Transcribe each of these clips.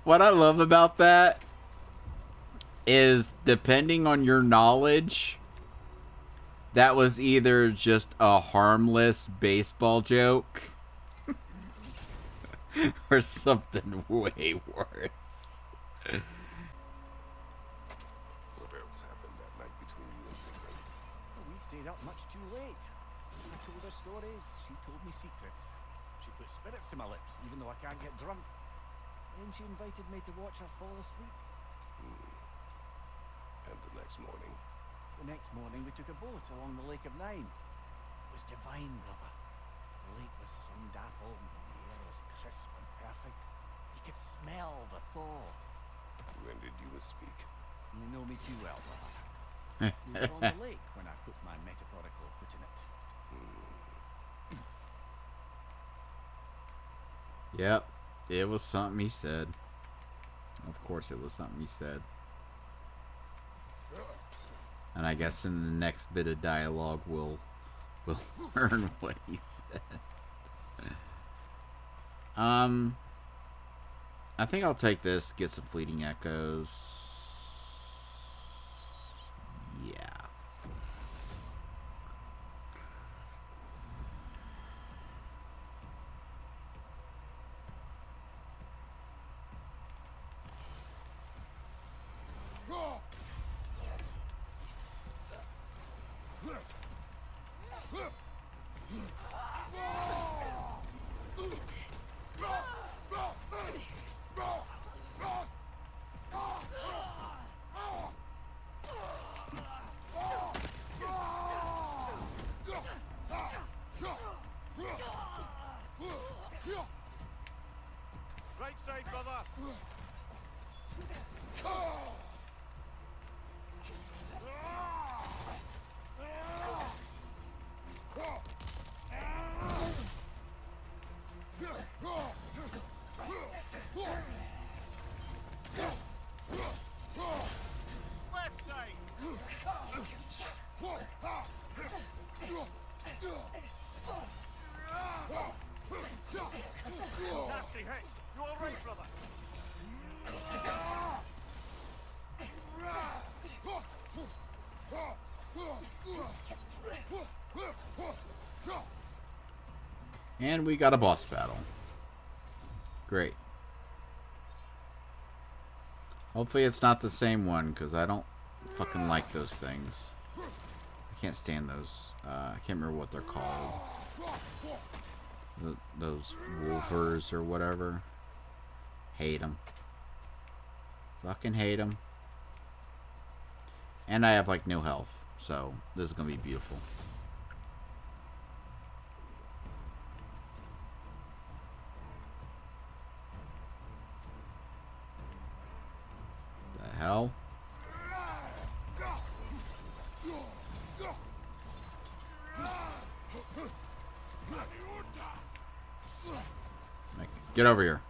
What I love about that is depending on your knowledge, that was either just a harmless baseball joke or something way worse. What else happened that night between you and Sigrun? Well, we stayed up much too late. I told her stories, she told me secrets. She put spirits to my lips, even though I can't get drunk. Then she invited me to watch her fall asleep. And the next morning? The next morning we took a boat along the Lake of Nine. It was divine, brother. The lake was sun-dappled and the air was crisp and perfect. You could smell the thaw. When did you speak? You know me too well, brother. We were on the lake when I put my metaphorical foot in it. Yep, it was something he said. Of course it was something he said. And I guess in the next bit of dialogue we'll learn what he said. I think I'll take this, get some fleeting echoes. Yeah. Right side, brother! Left side! Nasty hit! You alright, brother? And we got a boss battle. Great. Hopefully it's not the same one, because I don't fucking like those things. I can't stand those. I can't remember what they're called. Those wolvers or whatever. Hate them. Fucking hate them. And I have like no health, so this is gonna be beautiful. The hell? Get over here.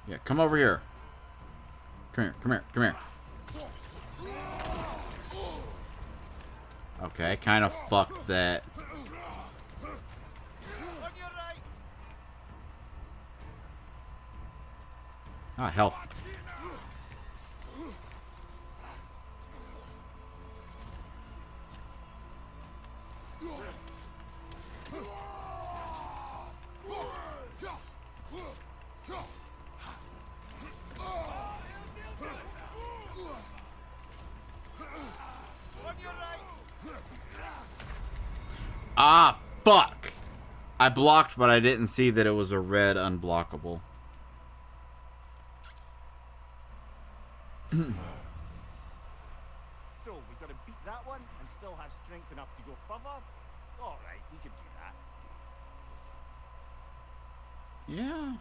Yeah, come over here. Come here, come here, come here. Okay, I kind of fucked that. On your right! Ah, health. Ah, fuck! I blocked, but I didn't see that it was a red unblockable. So, we gotta beat that one and still have strength enough to go further? Alright, we can do that. Yeah,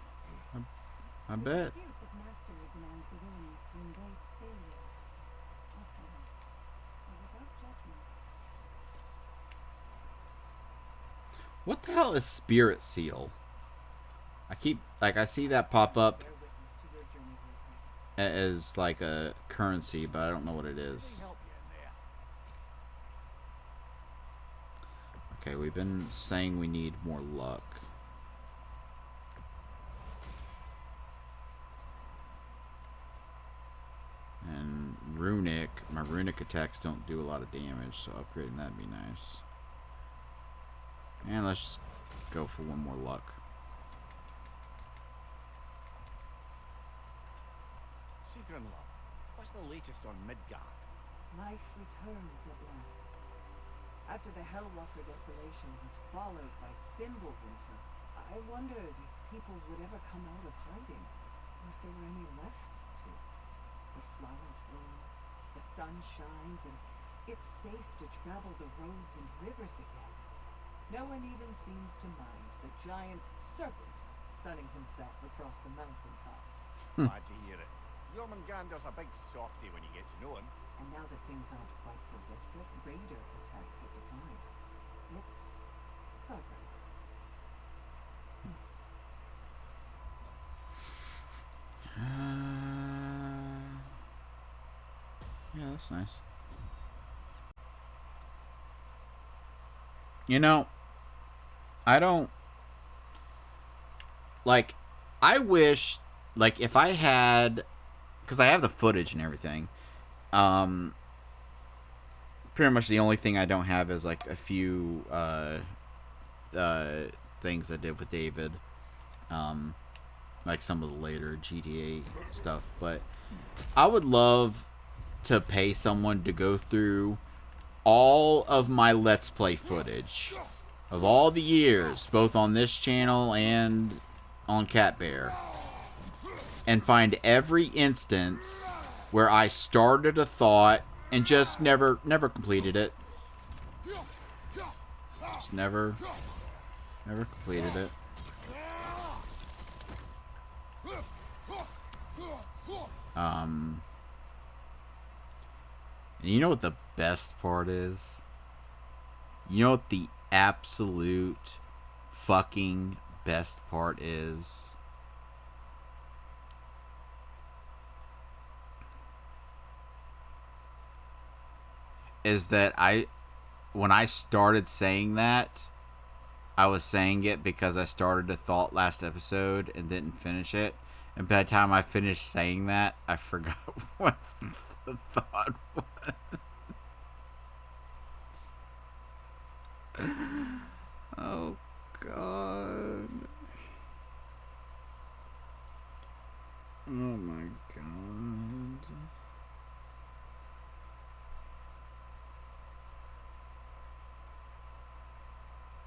I bet. The pursuit of mastery demands the willingness to embrace failure, often, but without judgment. What the hell is Spirit Seal? I see that pop up Bear witness to your journey with Kratos. as like a currency, but I don't know what it is. Let me help you in there. Okay, we've been saying we need more luck. runic. My runic attacks don't do a lot of damage, so upgrading that'd be nice. And let's just go for one more luck. Secret-in-law, what's the latest on Midgard? Life returns at last. After the Hellwalker desolation was followed by Fimbulwinter, I wondered if people would ever come out of hiding, or if there were any left to. The flowers bloom, the sun shines, and it's safe to travel the roads and rivers again. No one even seems to mind the giant serpent sunning himself across the mountaintops. Glad to hear it. Jormungandr's a big softy when you get to know him. And now that things aren't quite so desperate, raider attacks have declined. It's progress. Yeah, that's nice. You know, I don't like. I wish, like, if I had, because I have the footage and everything. Pretty much the only thing I don't have is like a few things I did with David, like some of the later GTA stuff. But I would love to pay someone to go through all of my Let's Play footage of all the years, both on this channel and on Cat Bear, and find every instance where I started a thought and just never completed it. Just never completed it. And you know what the best part is? You know what the absolute fucking best part is? Is that when I started saying that, I was saying it because I started a thought last episode and didn't finish it. And by the time I finished saying that, I forgot what the thought was. Oh, God. Oh, my God.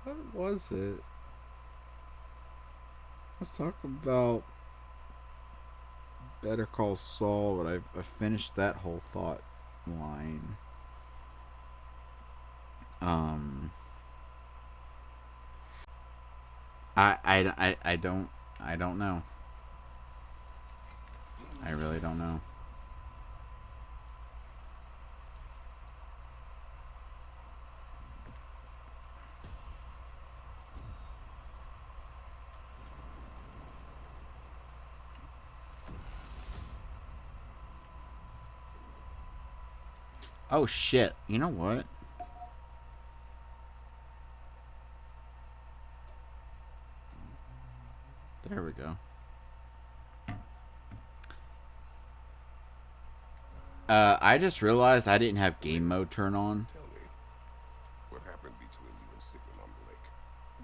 What was it? Let's talk about Better Call Saul, but I finished that whole thought line. I don't know. I really don't know. Oh shit, you know what? There we go. I just realized I didn't have game mode turned on. Tell me, what happened between you and Sigrid on the lake?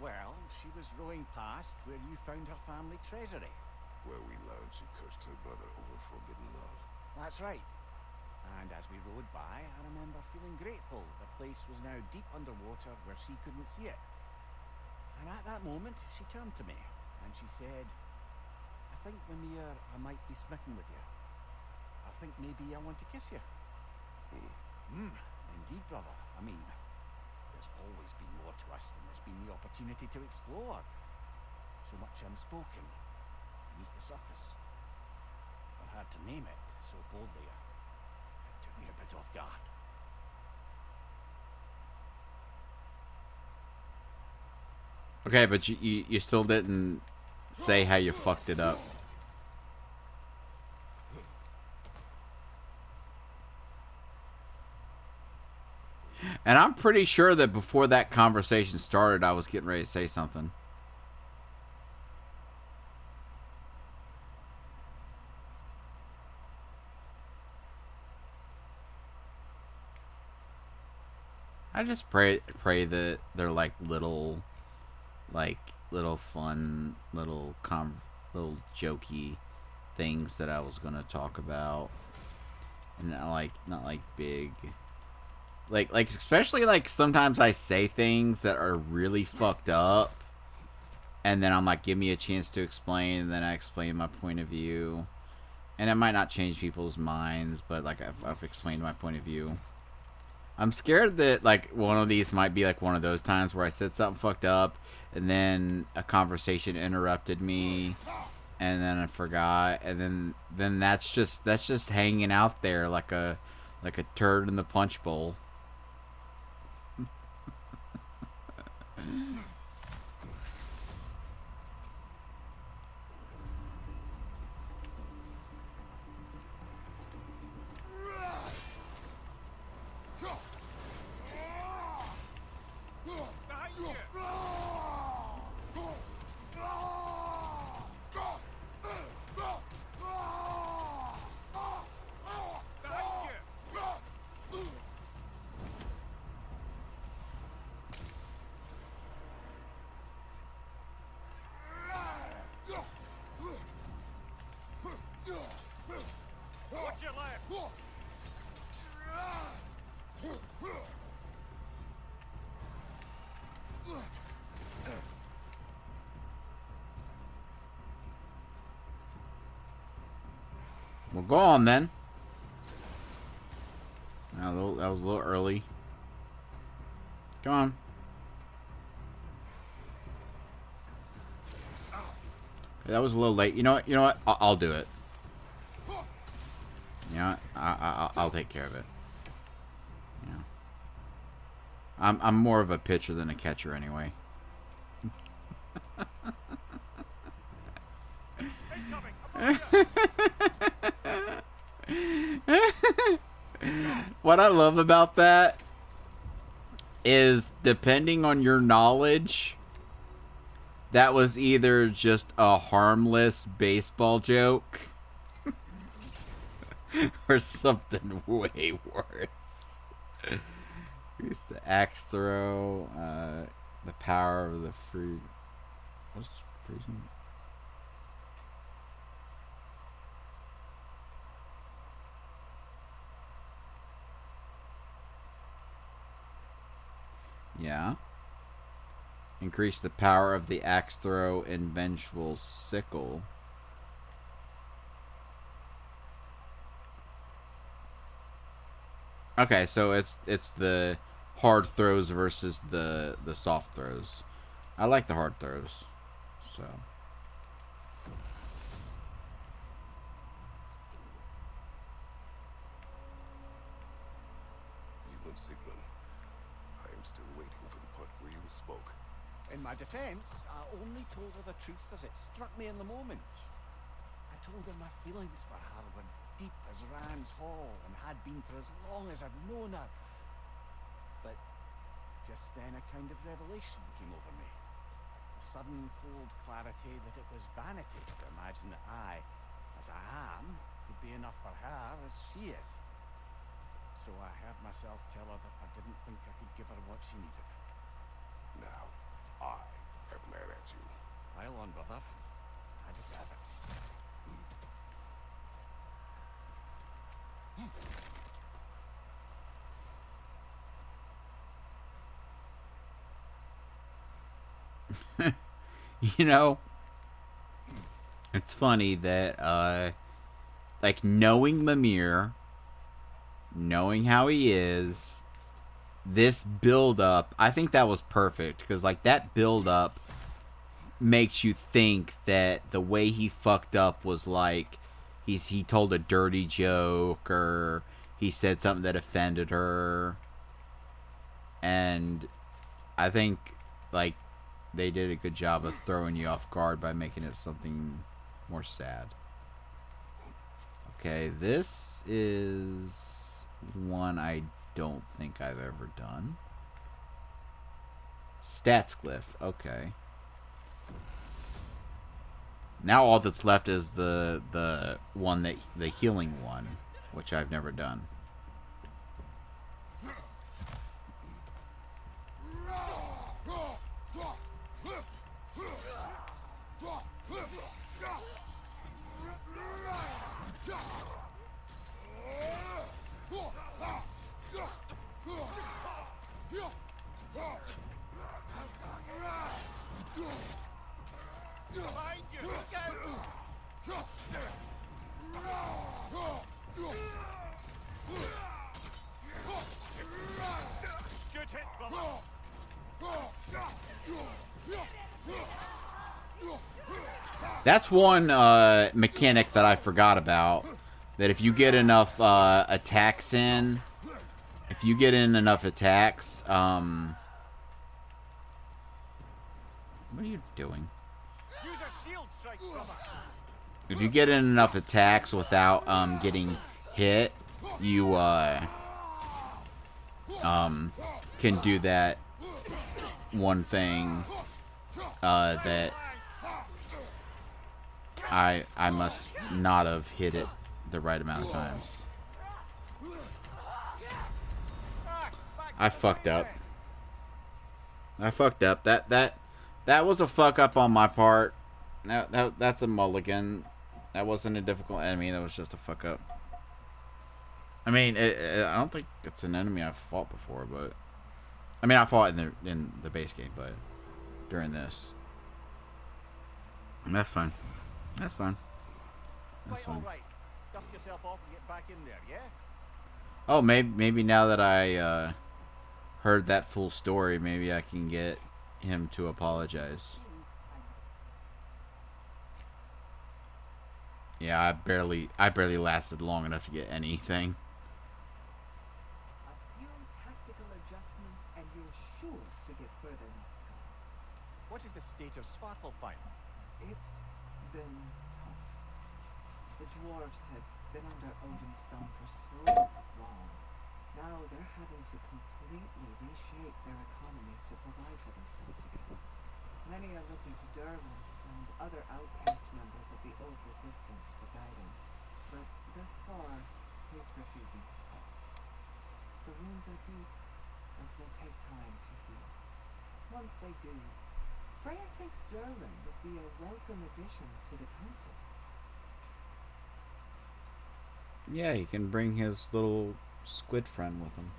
Well, she was rowing past where you found her family treasury. Where we learned she cursed her brother over forbidden love. That's right. And as we rowed by, I remember feeling grateful the place was now deep underwater where she couldn't see it. And at that moment, she turned to me and she said, I think, Mimir, I might be smitten with you. I think maybe I want to kiss you. Indeed, brother. I mean, there's always been more to us than there's been the opportunity to explore. So much unspoken, beneath the surface. For her to name it so boldly, it took me a bit off guard. Okay, but you still didn't say how you fucked it up. And I'm pretty sure that before that conversation started, I was getting ready to say something. I just pray that they're like little fun, little jokey things that I was gonna talk about, and not like big, like especially like sometimes I say things that are really fucked up, and then I'm like, give me a chance to explain, and then I explain my point of view, and it might not change people's minds, but like I've explained my point of view. I'm scared that like one of these might be like one of those times where I said something fucked up, and then a conversation interrupted me, and then I forgot, and then that's just hanging out there like a turd in the punch bowl. Well, go on then. That was a little early. Come on. That was a little late. You know what? You know what? I'll do it. You know what? I'll take care of it. You know. I'm more of a pitcher than a catcher anyway. What I love about that is, depending on your knowledge, that was either just a harmless baseball joke or something way worse. Use the axe throw, the power of the fruit. What's freezing? Yeah. Increase the power of the axe throw and vengeful sickle. Okay, so it's the hard throws versus the soft throws. I like the hard throws. So You and Sigmund. I am still waiting for the part where you spoke. In my defense, I only told her the truth as it struck me in the moment. I told her my feelings for her were deep as Rand's Hall and had been for as long as I'd known her. But just then a kind of revelation came over me. A sudden cold clarity that it was vanity to imagine that I, as I am, could be enough for her as she is. So I heard myself tell her that I didn't think I could give her what she needed. Now, I am mad at you. Pile on, brother. I deserve it. you know, it's funny that like knowing Mimir, knowing how he is, this build up, I think that was perfect, because like that build up makes you think that the way he fucked up was like he told a dirty joke, or he said something that offended her. And I think like they did a good job of throwing you off guard by making it something more sad. Okay, this is one I don't think I've ever done. Stats glyph, okay. Now all that's left is the one that the healing one, which I've never done. That's one mechanic that I forgot about. That if you get enough attacks in, if you get in enough attacks, what are you doing? Use a shield strike, brother. If you get in enough attacks without getting hit, you can do that one thing that I must not have hit it the right amount of times. I fucked up. I fucked up. That was a fuck up on my part. That's a mulligan. That wasn't a difficult enemy. That was just a fuck up. I mean, I don't think it's an enemy I've fought before, but I mean, I fought in the base game, but during this, and that's fine. That's fine. That's Quite all fine. right. Dust yourself off and get back in there, yeah? Oh, maybe now that I heard that full story, maybe I can get him to apologize. Yeah, I barely lasted long enough to get anything. A few tactical adjustments and you're sure to get further next time. What is the state of Svartalfheim? It's been tough. The dwarves had been under Odin's thumb for so long. Now they're having to completely reshape their economy to provide for themselves again. Many are looking to Derlin and other outcast members of the old resistance for guidance, but thus far, he's refusing to help. The wounds are deep and will take time to heal. Once they do, Freya thinks Derlin would be a welcome addition to the council. Yeah, he can bring his little squid friend with him.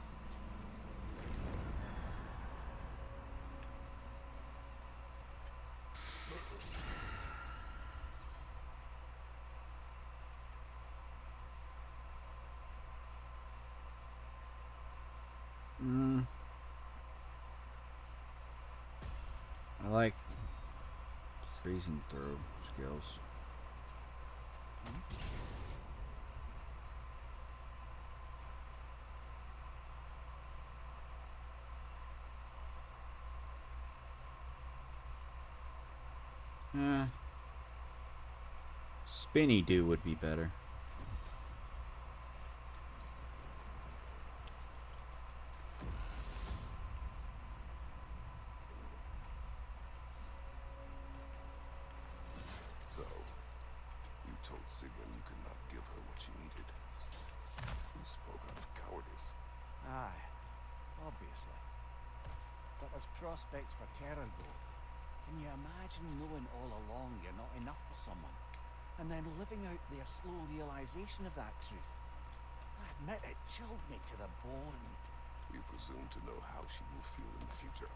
I like freezing throw skills. Spinny do would be better. So, you told Sigmund you could not give her what she needed. You spoke out of cowardice. Aye, obviously. But there's prospects for Terrorgo. Can you imagine knowing all along you're not enough for someone, and then living out their slow realization of that truth? I admit it chilled me to the bone. You presume to know how she will feel in the future.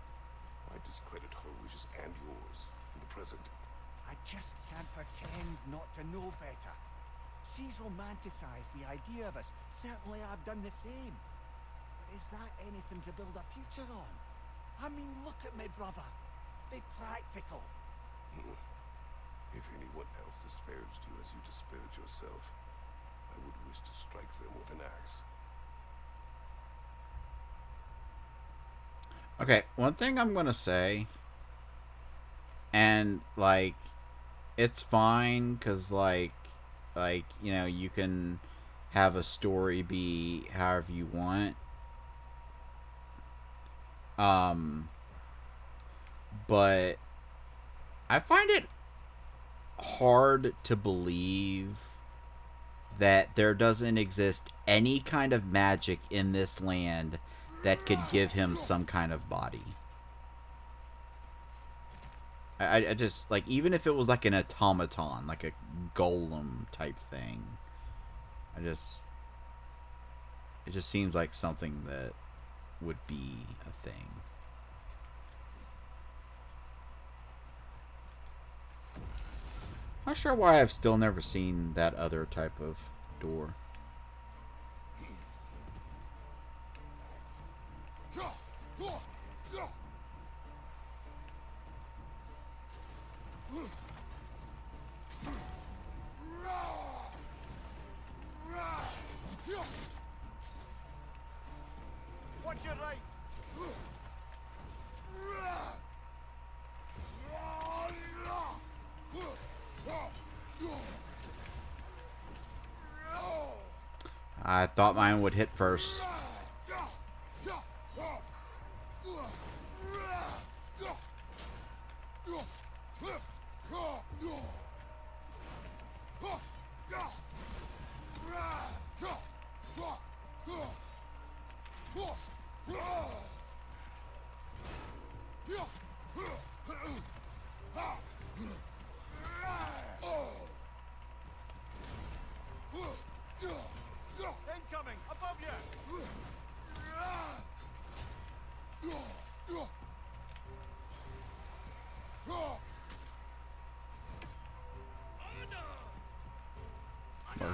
I discredit her wishes and yours in the present. I just can't pretend not to know better. She's romanticized the idea of us. Certainly I've done the same. But is that anything to build a future on? I mean, look at me, brother. Be practical. If anyone else disparaged you as you disparaged yourself, I would wish to strike them with an axe. Okay, one thing I'm gonna say, and like, it's fine, cause like, you know, you can have a story be however you want. But I find it hard to believe that there doesn't exist any kind of magic in this land that could give him some kind of body. I just, like, even if it was like an automaton, like a golem type thing, it just seems like something that would be a thing. Not sure why I've still never seen that other type of door. Watch your right. I thought mine would hit first. Incoming, above you.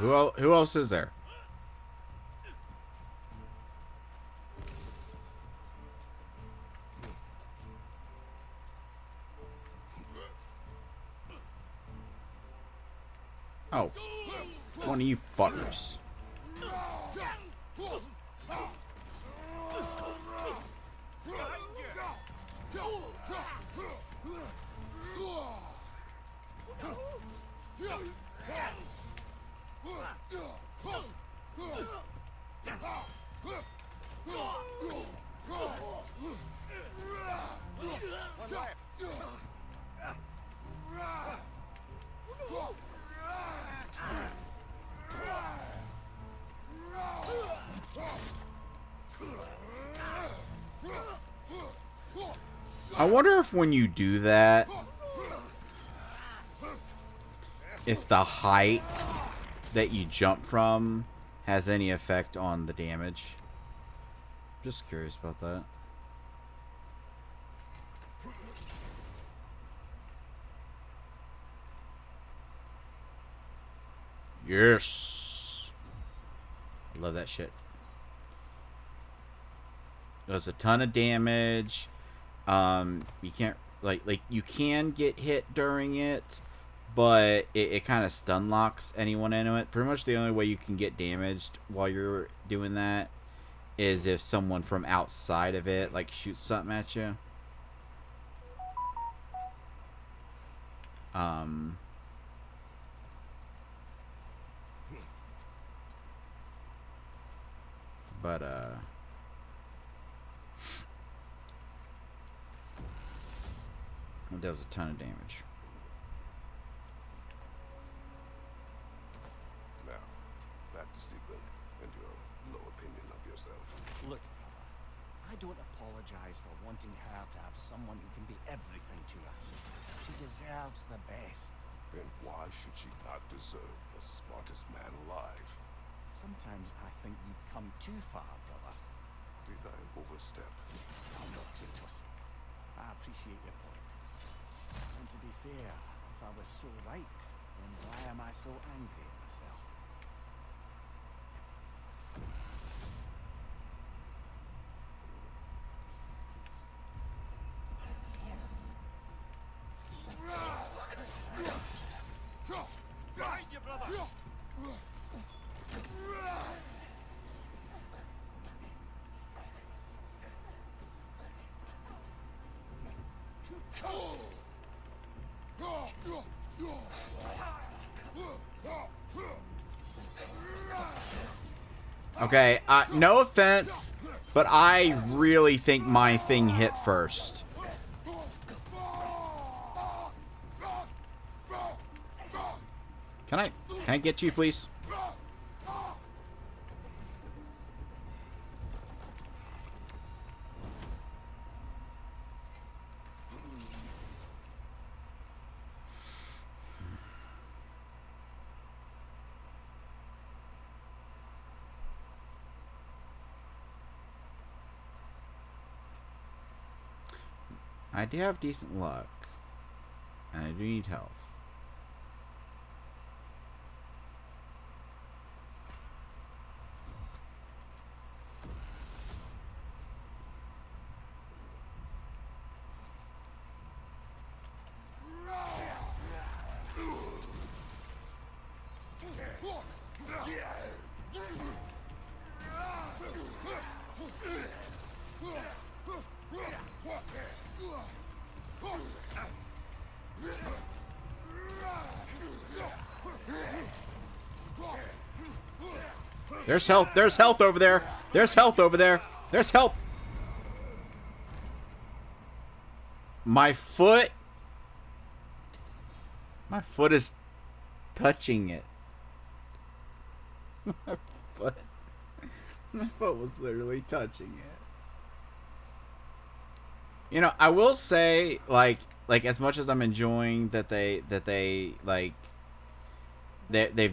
Well, who else is there? Oh, one of you fuckers. One left. I wonder if when you do that, if the height that you jump from has any effect on the damage. Just curious about that. Yes. I love that shit. Does a ton of damage. You can't like you can get hit during it, but it kind of stun locks anyone into it. Pretty much the only way you can get damaged while you're doing that is if someone from outside of it like shoots something at you. But it does a ton of damage. Now, back to Sigmund and your low opinion of yourself. Look, brother, I don't apologize for wanting her to have someone who can be everything to her. She deserves the best. Then why should she not deserve the smartest man alive? Sometimes I think you've come too far, brother. Did I overstep? I'm not Kratos. I appreciate your point. And to be fair, if I was so right, then why am I so angry at myself? Behind you, brother! Okay, no offense, but I really think my thing hit first. Can I get you, please? I do have decent luck, and I do need health. There's health. There's health over there. There's health over there. There's health. My foot. My foot is touching it. My foot. My foot was literally touching it. You know, I will say, like as much as I'm enjoying that they've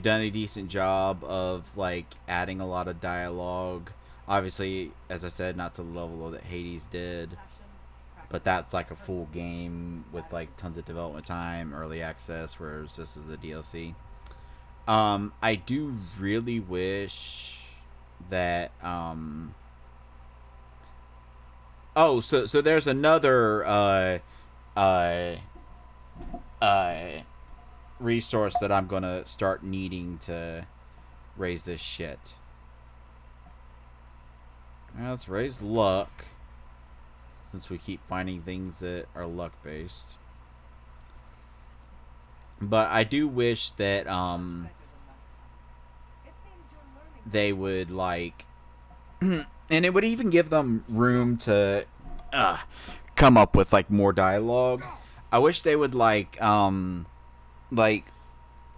done a decent job of like adding a lot of dialogue. Obviously, as I said, not to the level that Hades did, but that's like a full game with like tons of development time, early access, whereas this is a DLC. I do really wish that oh, so there's another uh resource that I'm gonna start needing to raise this shit. Now let's raise luck, since we keep finding things that are luck based. But I do wish that they would like and it would even give them room to come up with like more dialogue. I wish they would like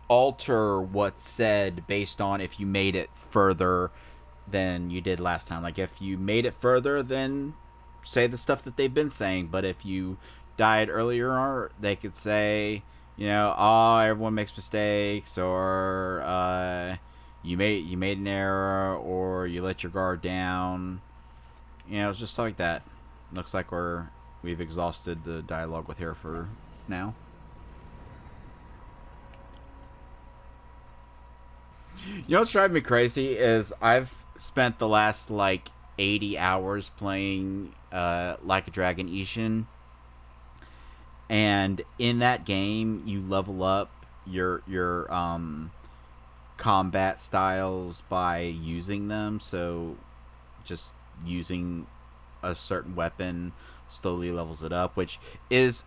alter what's said based on if you made it further than you did last time. Like if you made it further, then say the stuff that they've been saying. But if you died earlier, they could say, you know, oh, everyone makes mistakes, or you made an error, or you let your guard down. You know, it's just like that. Looks like we've exhausted the dialogue with her for now. You know what's driving me crazy is I've spent the last like 80 hours playing Like a Dragon Ishin, and in that game you level up your combat styles by using them. So just using a certain weapon slowly levels it up, which is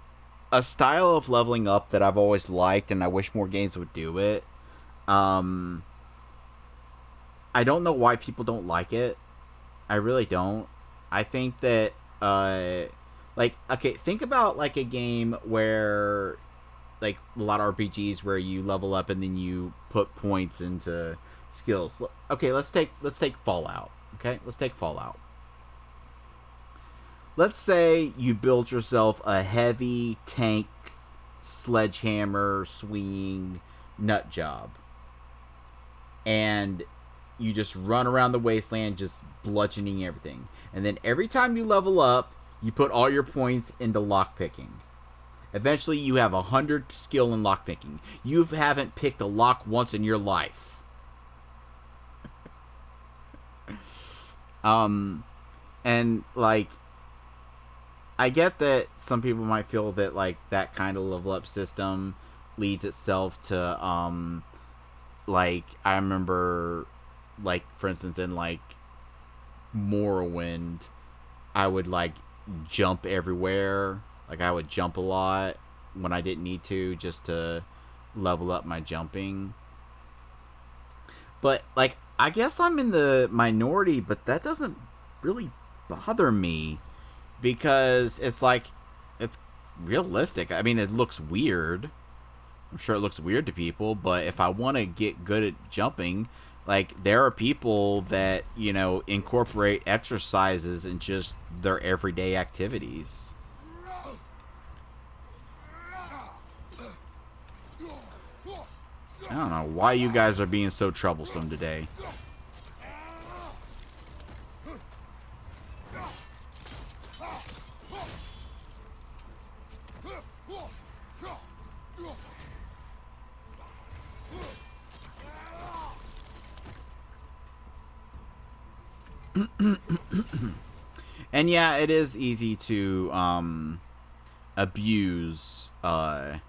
a style of leveling up that I've always liked, and I wish more games would do it. I don't know why people don't like it. I really don't. I think that like, okay, think about like a game where like a lot of RPGs where you level up and then you put points into skills. Okay, let's take Fallout. Okay, let's take Fallout. Let's say you build yourself a heavy tank sledgehammer swinging nut job, and you just run around the wasteland just bludgeoning everything. And then every time you level up, you put all your points into lockpicking. Eventually, you have 100 skill in lockpicking. You haven't picked a lock once in your life. And like, I get that some people might feel that like that kind of level up system leads itself to like, I remember, like, for instance, in like Morrowind, I would like jump everywhere. Like, I would jump a lot when I didn't need to, just to level up my jumping. But like, I guess I'm in the minority, but that doesn't really bother me, because it's like, it's realistic. I mean, it looks weird. I'm sure it looks weird to people, but if I want to get good at jumping, like, there are people that, you know, incorporate exercises in just their everyday activities. I don't know why you guys are being so troublesome today. And yeah, it is easy to abuse a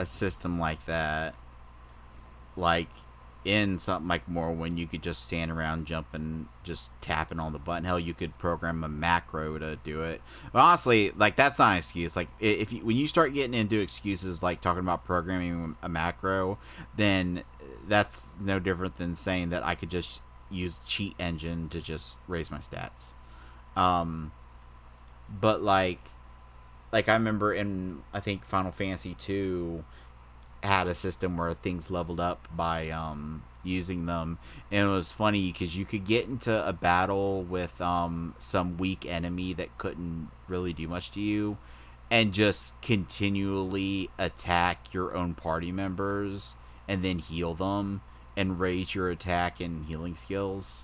system like that. Like, in something like Morrowind, you could just stand around jumping, just tapping on the button. Hell, you could program a macro to do it. But honestly, like, that's not an excuse. Like, if you, when you start getting into excuses like talking about programming a macro, then that's no different than saying that I could just use cheat engine to just raise my stats. But like I remember in, I think, Final Fantasy 2 had a system where things leveled up by using them, and it was funny because you could get into a battle with some weak enemy that couldn't really do much to you, and just continually attack your own party members and then heal them and raise your attack and healing skills.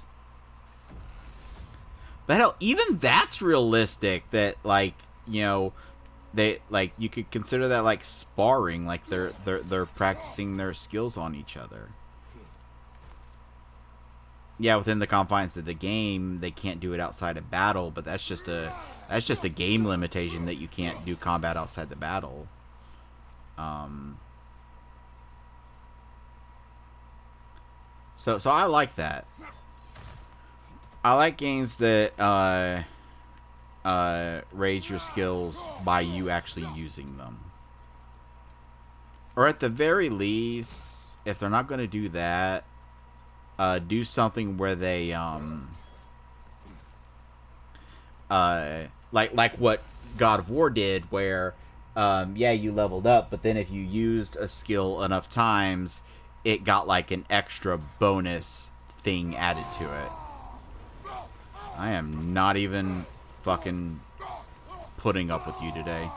But hell, even that's realistic. That, like, you know, they, like, you could consider that like sparring, like they're practicing their skills on each other. Yeah, within the confines of the game, they can't do it outside of battle, but that's just a game limitation, that you can't do combat outside the battle. So I like that. I like games that raise your skills by you actually using them. Or at the very least, if they're not going to do that, do something where they like what God of War did, where yeah, you leveled up, but then if you used a skill enough times, it got like an extra bonus thing added to it. I am not even fucking putting up with you today.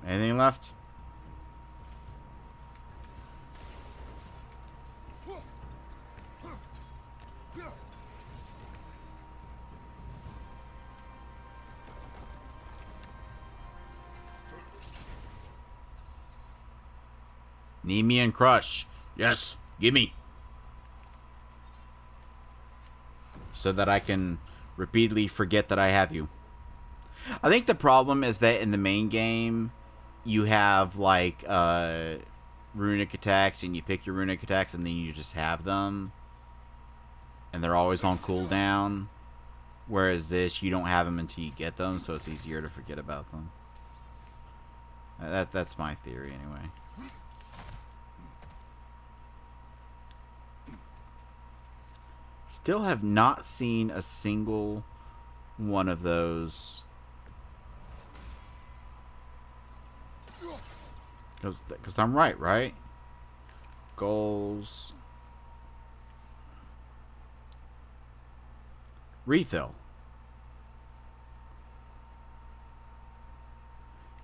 Anything left? Need me and crush. Yes, gimme. So that I can repeatedly forget that I have you. I think the problem is that in the main game, you have like runic attacks, and you pick your runic attacks, and then you just have them, and they're always on cooldown. Whereas this, you don't have them until you get them, so it's easier to forget about them. That's my theory, anyway. Still have not seen a single one of those. Because I'm right? Goals. Refill.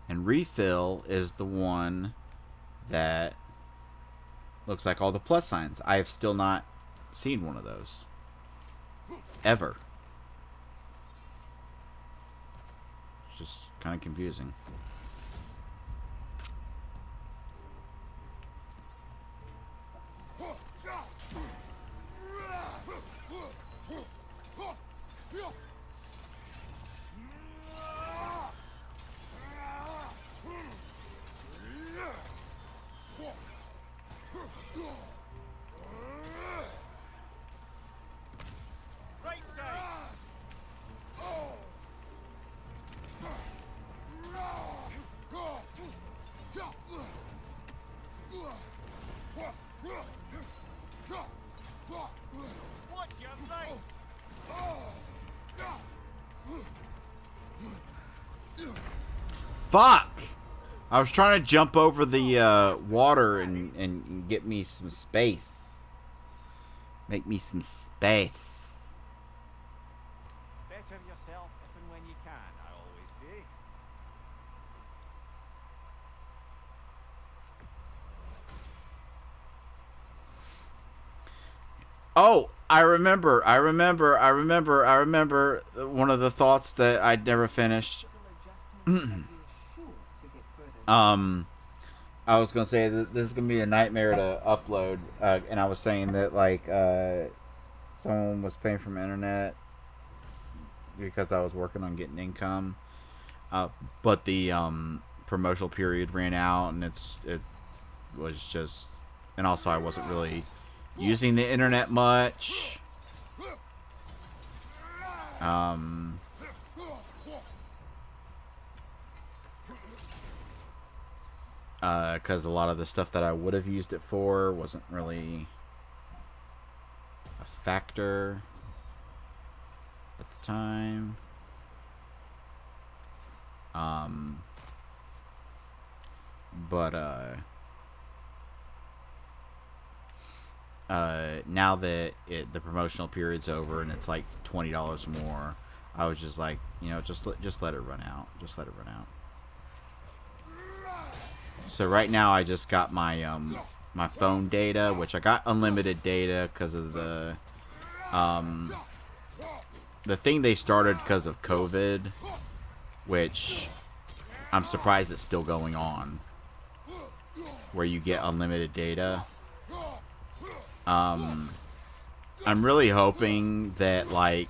And refill is the one that looks like all the plus signs. I have still not seen one of those. Ever. It's just kind of confusing. Fuck! I was trying to jump over the water and get me some space. Make me some space. Better Oh, I remember one of the thoughts that I'd never finished. Little adjustments that we're sure to get further. um, I was gonna say that this is gonna be a nightmare to upload, and I was saying that like someone was paying for my internet because I was working on getting income, but the promotional period ran out, and it was just, and also I wasn't really using the internet much. Um, because a lot of the stuff that I would have used it for wasn't really a factor at the time. But now that the promotional period's over and it's like $20 more, I was just like, just let it run out. Just let it run out. So right now I just got my my phone data, which I got unlimited data because of the thing they started because of COVID, which I'm surprised it's still going on, where you get unlimited data. I'm really hoping that like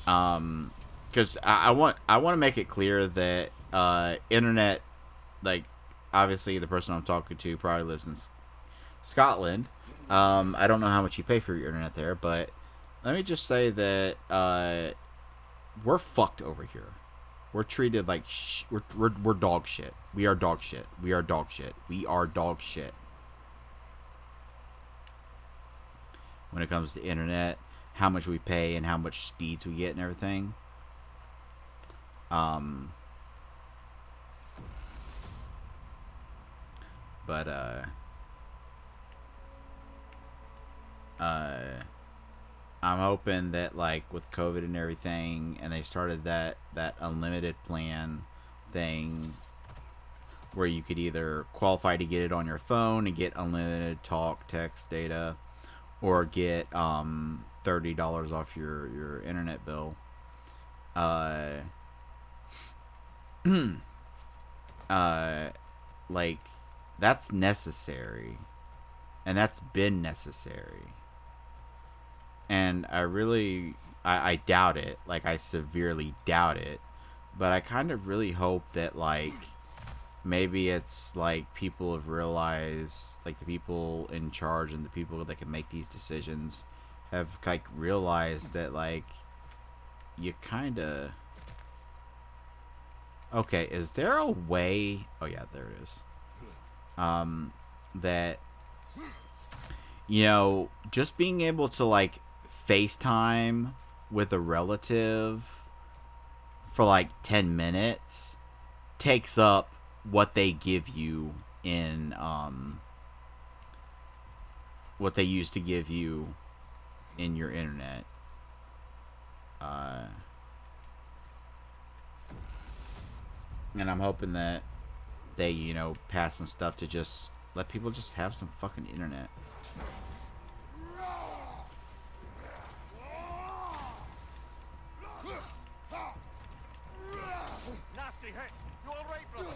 because I want to make it clear that internet, like, obviously the person I'm talking to probably lives in Scotland. I don't know how much you pay for your internet there, but let me just say that we're fucked over here. We're treated like we're dog shit. We are dog shit. We are dog shit. We are dog shit. When it comes to internet, how much we pay and how much speeds we get and everything. But I'm hoping that like with COVID and everything, and they started that unlimited plan thing where you could either qualify to get it on your phone and get unlimited talk, text, data, or get $30 off your internet bill. Like, that's necessary, and that's been necessary, and I doubt it. Like, I severely doubt it, but I kind of really hope that like maybe it's like people have realized, like the people in charge and the people that can make these decisions have like realized that like you kind of, okay, is there a way, oh yeah, there is, that just being able to like FaceTime with a relative for like 10 minutes takes up what they give you in what they used to give you in your internet. And I'm hoping that they, pass some stuff to just let people just have some fucking internet. Nasty hit. You all right, brother?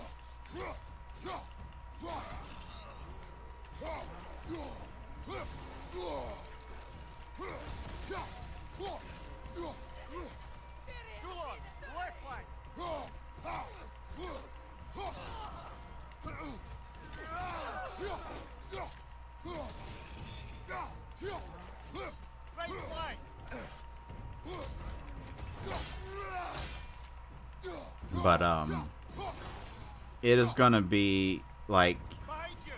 Go on, left flank. Right flank. But it is gonna be like,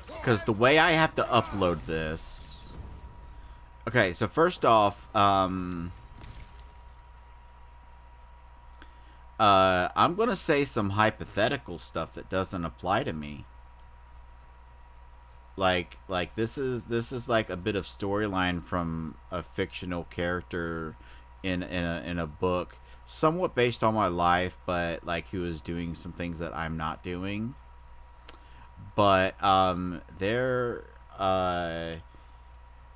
because the way I have to upload this. Okay, so first off, I'm gonna say some hypothetical stuff that doesn't apply to me. Like this is like a bit of storyline from a fictional character in a book, somewhat based on my life, but like who is doing some things that I'm not doing. But there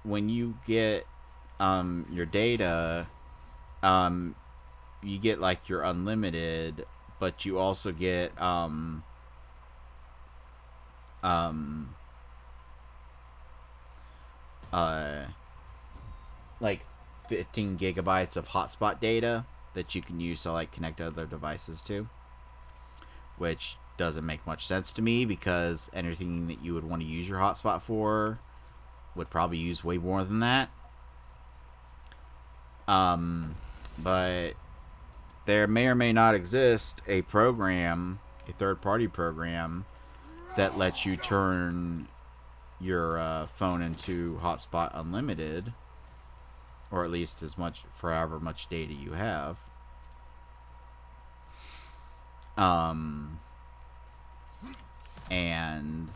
when you get your data, you get like your unlimited, but you also get like 15 gigabytes of hotspot data that you can use to like connect other devices to, which doesn't make much sense to me because anything that you would want to use your hotspot for would probably use way more than that. But there may or may not exist a program, a third-party program, that lets you turn your phone into hotspot unlimited, or at least as much for however much data you have. And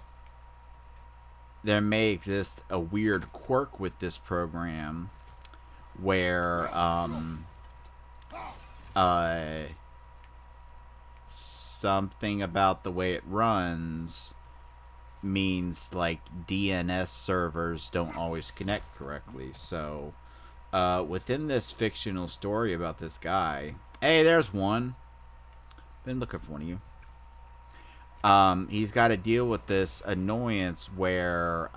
there may exist a weird quirk with this program where something about the way it runs means like DNS servers don't always connect correctly. So within this fictional story about this guy, hey, there's one. Been looking for one of you. He's got to deal with this annoyance where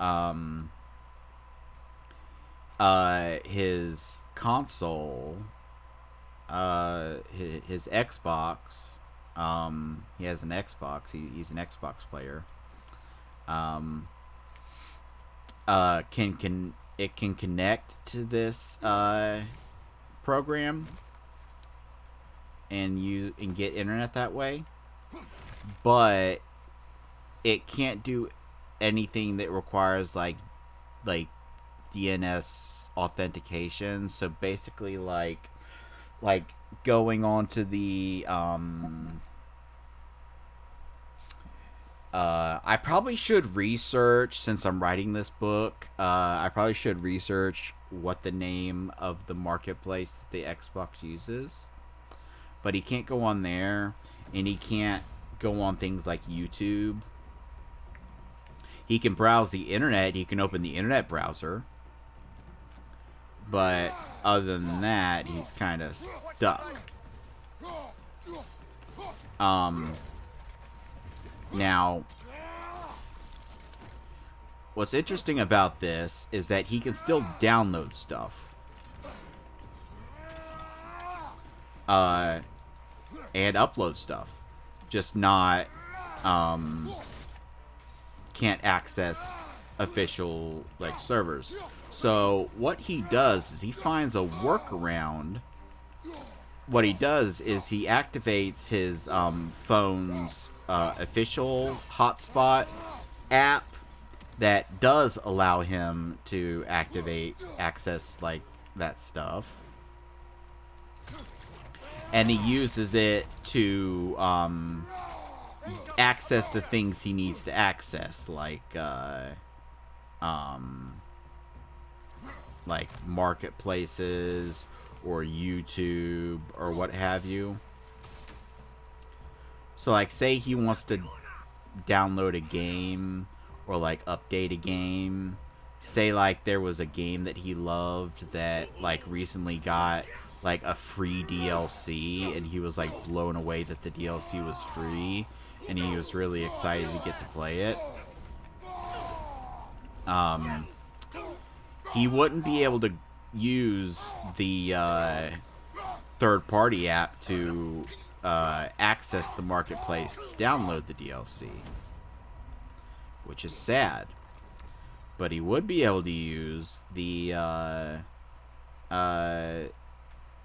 his console, his Xbox, he has an Xbox. He's an Xbox player. It can connect to this program and get internet that way, but it can't do anything that requires like DNS authentication. So basically, like going on to the I probably should research, since I'm writing this book, I probably should research what the name of the marketplace that the Xbox uses. But he can't go on there, and he can't go on things like YouTube. He can browse the internet, he can open the internet browser. But other than that, he's kind of stuck. Now, what's interesting about this is that he can still download stuff. And upload stuff. Just not, can't access official, like, servers. So, what he does is he finds a workaround. What he does is he activates his, phone's, official hotspot app that does allow him to access like that stuff, and he uses it to access the things he needs to access, like marketplaces or YouTube or what have you. So, like, say he wants to download a game or, like, update a game. Say, like, there was a game that he loved that, like, recently got, like, a free DLC, and he was, like, blown away that the DLC was free, and he was really excited to get to play it. He wouldn't be able to use the third-party app to access the marketplace to download the DLC, which is sad. But he would be able to use the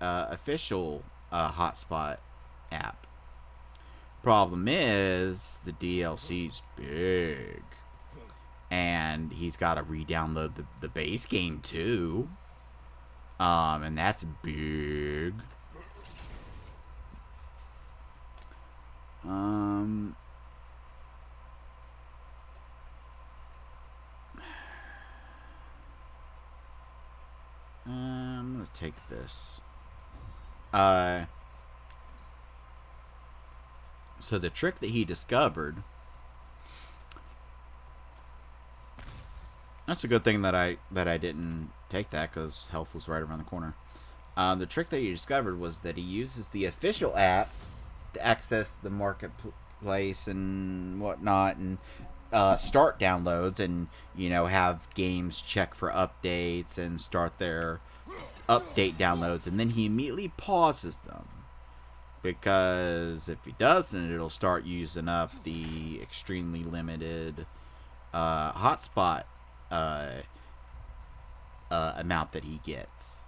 official hotspot app. Problem is, the DLC's big, and he's got to re-download the base game too, and that's big. I'm gonna take this. So the trick that he discovered, That's a good thing that I didn't take that, because health was right around the corner. The trick that he discovered was that he uses the official app to access the marketplace and whatnot, and start downloads, and have games check for updates and start their update downloads, and then he immediately pauses them, because if he doesn't, it'll start using up the extremely limited hotspot amount that he gets.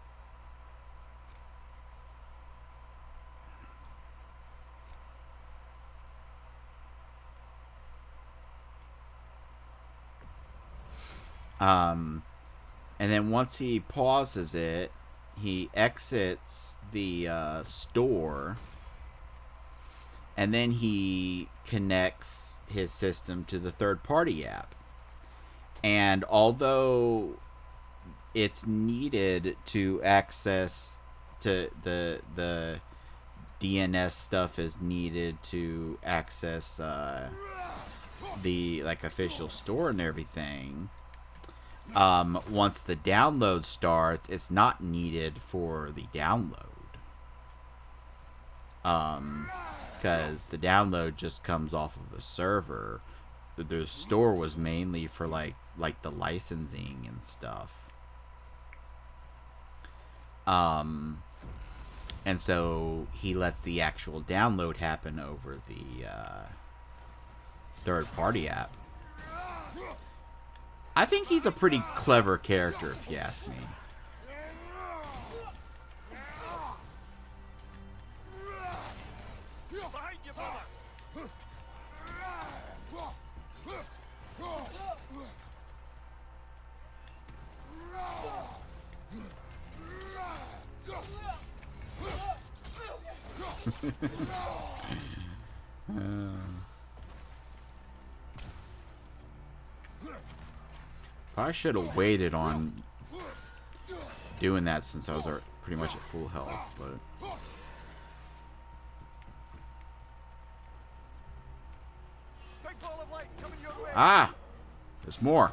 And then once he pauses it, he exits the store, and then he connects his system to the third-party app. And although it's needed to access to the DNS stuff is needed to access the official store and everything, once the download starts, it's not needed for the download, because the download just comes off of a server. The store was mainly for like the licensing and stuff. And so he lets the actual download happen over the third-party app. I think he's a pretty clever character, if you ask me. I should have waited on doing that, since I was pretty much at full health, but ah, there's more.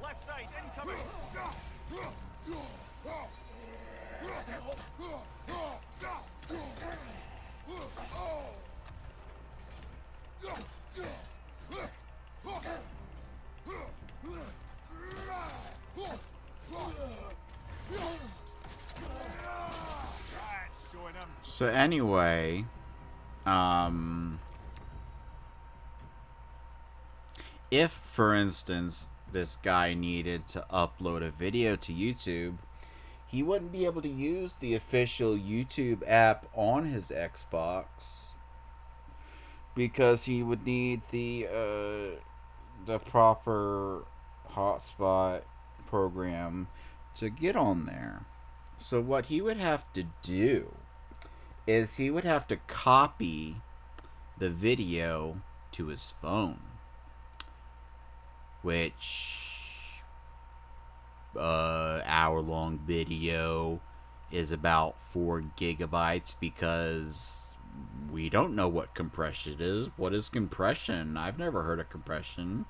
Left side incoming. So anyway, if, for instance, this guy needed to upload a video to YouTube, he wouldn't be able to use the official YouTube app on his Xbox, because he would need the proper hotspot program to get on there. So what he would have to do is he would have to copy the video to his phone, which hour-long video is about 4 gigabytes, because we don't know what compression is. What is compression? I've never heard of compression.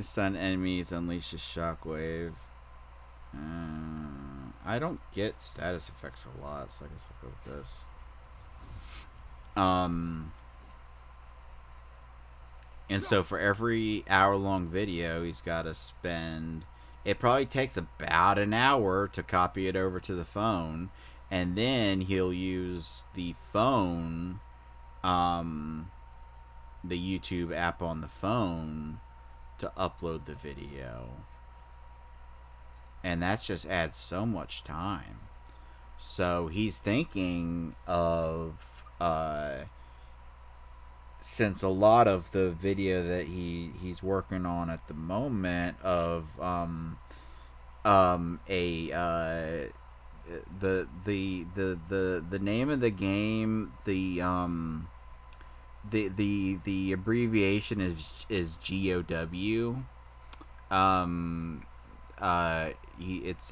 Stun enemies, unleash a shockwave. I don't get status effects a lot, so I guess I'll go with this. And so for every hour-long video, he's got to spend... It probably takes about an hour to copy it over to the phone, and then he'll use the phone, the YouTube app on the phone, to upload the video. And that just adds so much time. So he's thinking of, since a lot of the video that he's working on at the moment of the name of the game, the abbreviation is GOW. it's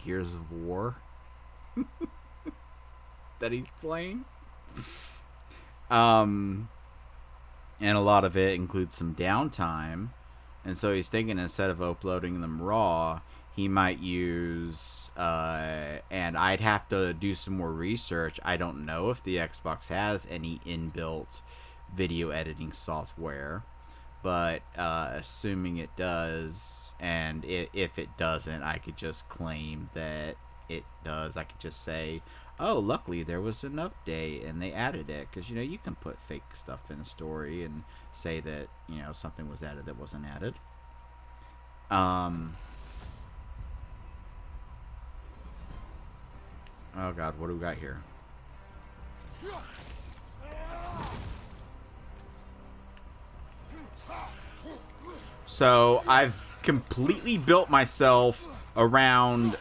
Gears of War that he's playing. And a lot of it includes some downtime, and so he's thinking instead of uploading them raw, he might use and I'd have to do some more research. I don't know if the Xbox has any inbuilt video editing software, but assuming it does, and if it doesn't, I could just claim that it does. I could just say, oh, luckily there was an update and they added it, because you can put fake stuff in a story and say that something was added that wasn't added. Oh god, what do we got here? So I've completely built myself around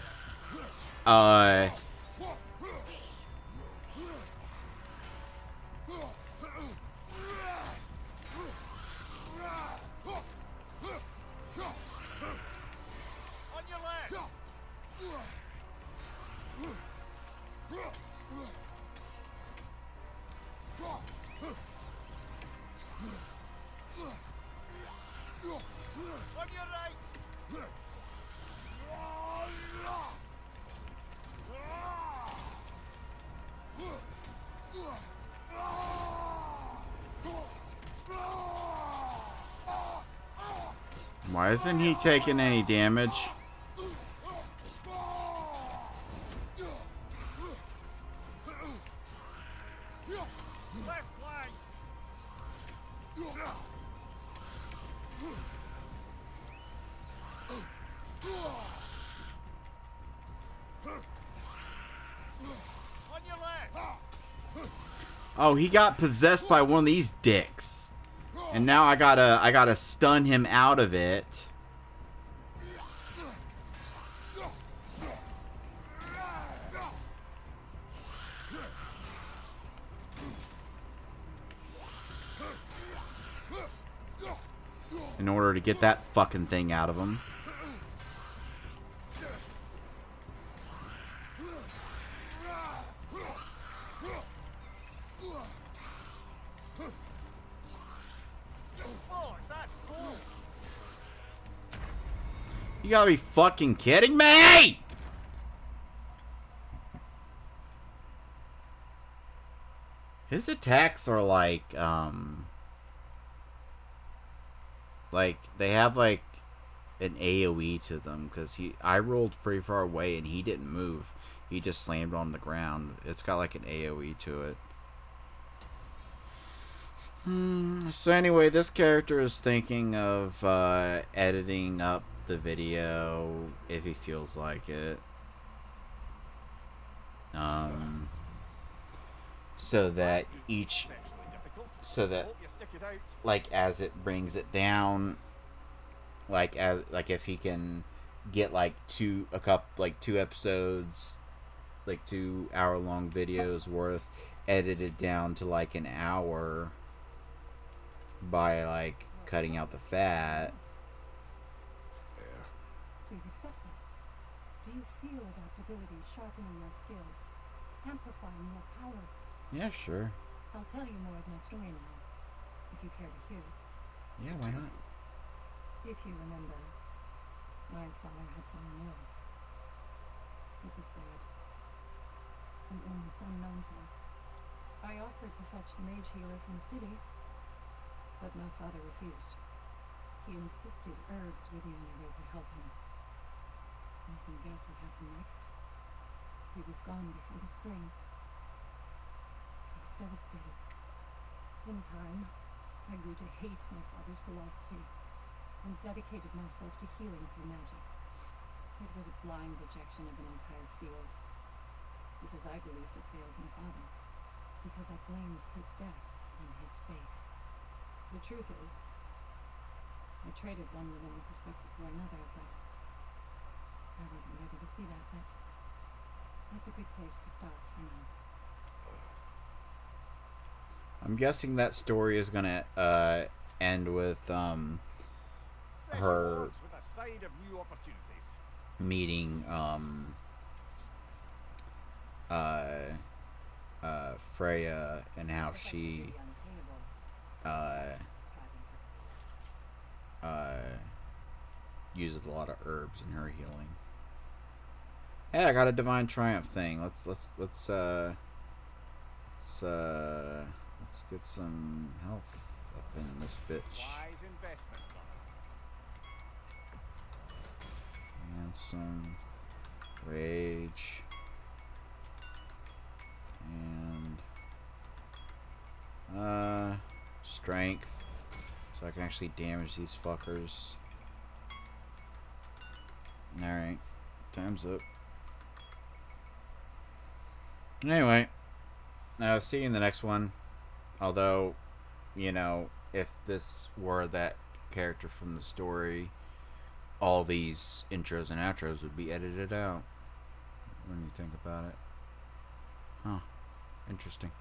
why isn't he taking any damage? Oh, he got possessed by one of these dicks. And now I gotta stun him out of it. In order to get that fucking thing out of him. You gotta be fucking kidding me! His attacks are like they have like an AoE to them, because I rolled pretty far away and he didn't move. He just slammed on the ground. It's got like an AoE to it. So anyway, this character is thinking of editing up the video if he feels like it. So that like as it brings it down, like if he can get like two episodes, like 2 hour long videos worth, edited down to like an hour by like cutting out the fat. Please accept this. Do you feel adaptability sharpening your skills, amplifying your power? Yeah, sure. I'll tell you more of my story now, if you care to hear it. Yeah, why not? If you remember, my father had fallen ill. It was bad. An illness unknown to us. I offered to fetch the mage healer from the city, but my father refused. He insisted herbs were the only way to help him. You can guess what happened next. He was gone before the spring. I was devastated. In time, I grew to hate my father's philosophy and dedicated myself to healing through magic. It was a blind rejection of an entire field, because I believed it failed my father, because I blamed his death on his faith. The truth is, I traded one limiting perspective for another, but I wasn't ready to see that, but that's a good place to stop for now. I'm guessing that story is gonna end with There she her walks with a side of new opportunities. meeting Freya and how It's actually she really unattainable. uh Striving for uses a lot of herbs in her healing. Hey, I got a divine triumph thing. Let's get some health up in this bitch. Wise investment, brother. And some rage. And strength. So I can actually damage these fuckers. Alright. Time's up. Anyway. See you in the next one. Although, you know, if this were that character from the story, all these intros and outros would be edited out. When you think about it. Huh. Interesting.